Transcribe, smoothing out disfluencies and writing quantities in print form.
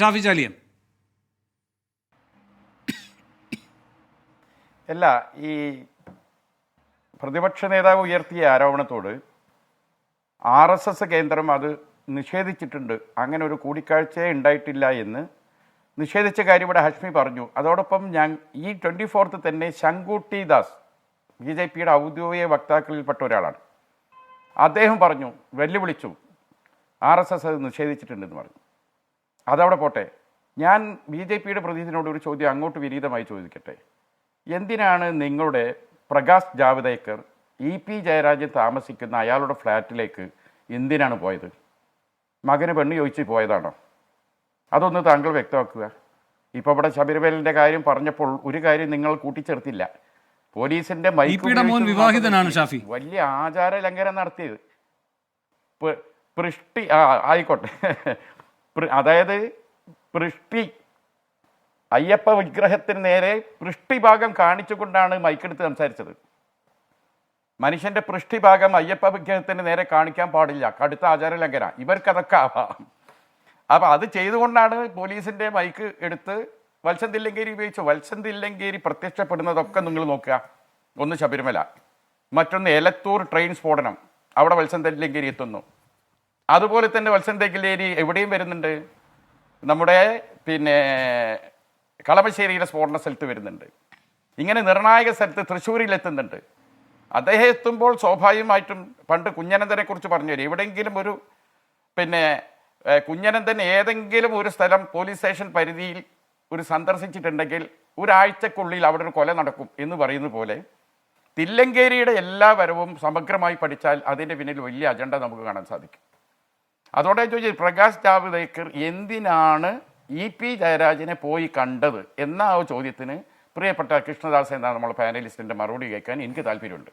ഷാഫി ചാലിയൻ. അല്ല, ഈ പ്രതിപക്ഷ നേതാവ് ഉയർത്തിയ ആരോപണത്തോട് RSS കേന്ദ്രം അത് നിഷേധിച്ചിട്ടുണ്ട്. അങ്ങനെ ഒരു കൂടിക്കാഴ്ചയെ ഉണ്ടായിട്ടില്ല എന്ന് നിഷേധിച്ച കാര്യം ഇവിടെ ഹഷ്മി പറഞ്ഞു. അതോടൊപ്പം ഈ 24th തന്നെ ശങ്കുട്ടി ദാസ് BJPയുടെ ഔദ്യോഗിക വക്താക്കളിൽപ്പെട്ട ഒരാളാണ്. അദ്ദേഹം പറഞ്ഞു, വെല്ലുവിളിച്ചു, RSS അത് നിഷേധിച്ചിട്ടുണ്ടെന്ന് പറഞ്ഞു. അതവിടെ പോട്ടെ. ഞാൻ BJPയുടെ പ്രതിനിധിനോട് ഒരു ചോദ്യം അങ്ങോട്ട് വിനീതമായി ചോദിക്കട്ടെ. എന്തിനാണ് നിങ്ങളുടെ പ്രകാശ് ജാവ്ദേക്കർ EP ജയരാജൻ താമസിക്കുന്ന അയാളുടെ ഫ്ലാറ്റിലേക്ക് എന്തിനാണ് പോയത്? മകന് പെണ്ണ് ചോദിച്ച് പോയതാണോ? അതൊന്ന് താങ്കൾ വ്യക്തമാക്കുക. ഇപ്പോൾ ഇവിടെ ശബരിമലയുടെ കാര്യം പറഞ്ഞപ്പോൾ ഒരു കാര്യം നിങ്ങൾ കൂട്ടിച്ചേർത്തില്ല. പോലീസിന്റെ വിവാഹിതനാണ് ഷാഫി, വലിയ ആചാര ലംഘനം നടത്തിയത്. ആയിക്കോട്ടെ, അതായത് അയ്യപ്പ വിഗ്രഹത്തിന് നേരെ പൃഷ്ടിഭാഗം കാണിച്ചുകൊണ്ടാണ് മൈക്കെടുത്ത് സംസാരിച്ചത്. മനുഷ്യന്റെ പൃഷ്ടിഭാഗം അയ്യപ്പ വിഗ്രഹത്തിന് നേരെ കാണിക്കാൻ പാടില്ല, കടുത്ത ആചാര ലംഘന. ഇവർക്കതൊക്കെ ആവാം. അപ്പം അത് ചെയ്തുകൊണ്ടാണ് പോലീസിന്റെ മൈക്ക് എടുത്ത് വത്സൻ തില്ലങ്കേരി ഉപയോഗിച്ചു. വത്സൻ തില്ലങ്കേരി പ്രത്യക്ഷപ്പെടുന്നതൊക്കെ നിങ്ങൾ നോക്കുക. ഒന്ന് ശബരിമല, മറ്റൊന്ന് എലത്തൂർ ട്രെയിൻ സ്ഫോടനം, അവിടെ വത്സൻ തില്ലങ്കേരി എത്തുന്നു. അതുപോലെ തന്നെ വത്സൻ തില്ലങ്കേരി എവിടെയും വരുന്നുണ്ട്. നമ്മുടെ കളമശ്ശേരിയിലെ സ്ഫോടന സ്ഥലത്ത് വരുന്നുണ്ട്. ഇങ്ങനെ നിർണായക സ്ഥലത്ത് തൃശ്ശൂരിൽ എത്തുന്നുണ്ട്. അദ്ദേഹം എത്തുമ്പോൾ സ്വാഭാവികമായിട്ടും പണ്ട് കുഞ്ഞനന്തനെ കുറിച്ച് പറഞ്ഞു തരും. എവിടെയെങ്കിലും ഒരു കുഞ്ഞനന്തൻ ഏതെങ്കിലും ഒരു സ്ഥലം പോലീസ് സ്റ്റേഷൻ പരിധിയിൽ ഒരു സന്ദർശിച്ചിട്ടുണ്ടെങ്കിൽ ഒരാഴ്ചക്കുള്ളിൽ അവിടെ ഒരു കൊല നടക്കും എന്ന് പറയുന്ന പോലെ തില്ലങ്കേരിയുടെ എല്ലാ വരവും സമഗ്രമായി പഠിച്ചാൽ അതിൻ്റെ പിന്നിൽ വലിയ അജണ്ട നമുക്ക് കാണാൻ സാധിക്കും. അതോടെ ചോദിച്ചത്, പ്രകാശ് ജാവ്ദേക്കർ എന്തിനാണ് EP ജയരാജനെ പോയി കണ്ടത് എന്ന ആ ചോദ്യത്തിന് പ്രിയപ്പെട്ട കൃഷ്ണദാസ് എന്ന നമ്മൾ പാനലിസ്റ്റിൻ്റെ മറുപടി കേൾക്കാൻ എനിക്ക് താല്പര്യമുണ്ട്.